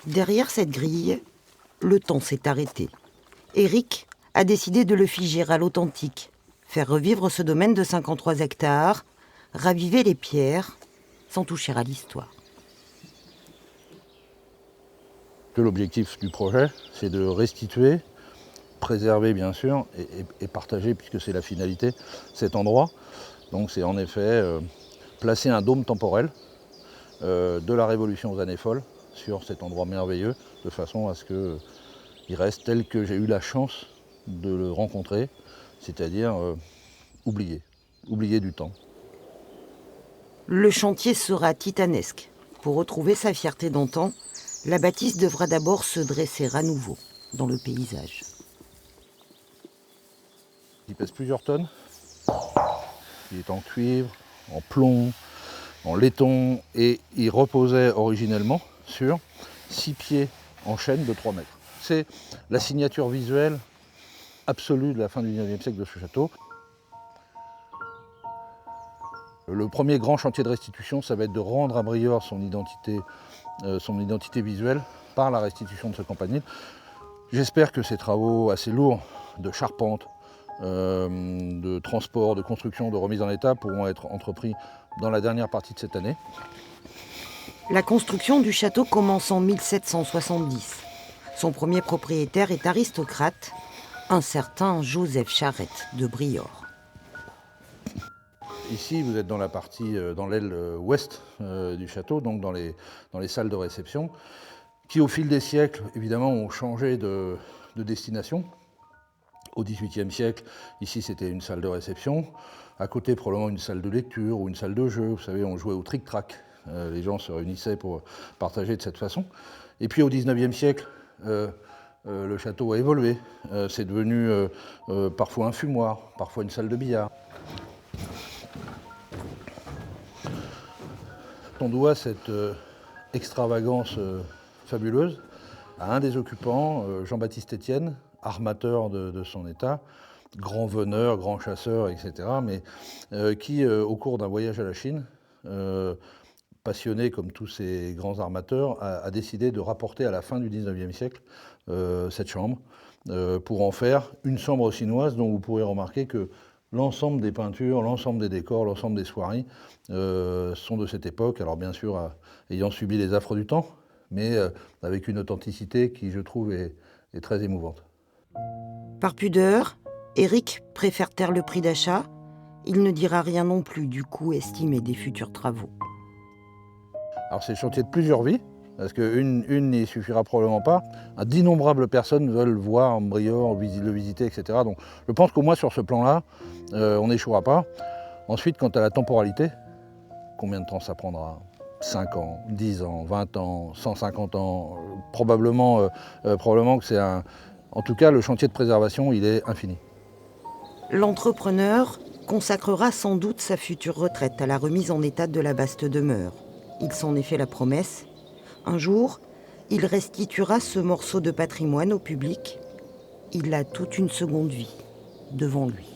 Derrière cette grille, le temps s'est arrêté. Éric a décidé de le figer à l'authentique, faire revivre ce domaine de 53 hectares, raviver les pierres, sans toucher à l'histoire. L'objectif du projet, c'est de restituer, préserver bien sûr, et partager, puisque c'est la finalité, cet endroit. Donc c'est en effet placer un dôme temporel de la Révolution aux années folles sur cet endroit merveilleux, de façon à ce qu'il reste tel que j'ai eu la chance de le rencontrer, c'est-à-dire oublié du temps. Le chantier sera titanesque. Pour retrouver sa fierté d'antan, la bâtisse devra d'abord se dresser à nouveau dans le paysage. Il pèse plusieurs tonnes. Il est en cuivre, en plomb, en laiton, et il reposait originellement sur 6 pieds en chêne de 3 mètres. C'est la signature visuelle absolue de la fin du 19e siècle de ce château. Le premier grand chantier de restitution, ça va être de rendre à Briord son identité visuelle par la restitution de ce campanile. J'espère que ces travaux assez lourds de charpente, de transport, de construction, de remise en état pourront être entrepris dans la dernière partie de cette année. La construction du château commence en 1770. Son premier propriétaire est aristocrate, un certain Joseph Charette de Briord. Ici, vous êtes dans la partie, dans l'aile ouest du château, donc dans les salles de réception, qui au fil des siècles, évidemment, ont changé de destination. Au XVIIIe siècle, ici c'était une salle de réception, à côté probablement une salle de lecture ou une salle de jeu. Vous savez, on jouait au tric-trac, les gens se réunissaient pour partager de cette façon. Et puis au XIXe siècle, le château a évolué. C'est devenu parfois un fumoir, parfois une salle de billard. On doit cette extravagance fabuleuse à un des occupants, Jean-Baptiste Étienne, armateur de son état, grand veneur, grand chasseur, etc., mais qui, au cours d'un voyage à la Chine, passionné comme tous ces grands armateurs, a décidé de rapporter à la fin du XIXe siècle cette chambre, pour en faire une chambre chinoise dont vous pourrez remarquer que l'ensemble des peintures, l'ensemble des décors, l'ensemble des soieries sont de cette époque, alors bien sûr ayant subi les affres du temps, mais avec une authenticité qui, je trouve, est très émouvante. Par pudeur, Éric préfère taire le prix d'achat. Il ne dira rien non plus du coût estimé des futurs travaux. Alors c'est le chantier de plusieurs vies, parce qu'une n'y suffira probablement pas. D'innombrables personnes veulent voir Briord, le visiter, etc. Donc je pense qu'au moins sur ce plan-là, on n'échouera pas. Ensuite, quant à la temporalité, combien de temps ça prendra ? 5 ans, 10 ans, 20 ans, 150 ans, probablement que c'est un... En tout cas, le chantier de préservation, il est infini. L'entrepreneur consacrera sans doute sa future retraite à la remise en état de la vaste demeure. Il s'en est fait la promesse. Un jour, il restituera ce morceau de patrimoine au public. Il a toute une seconde vie devant lui.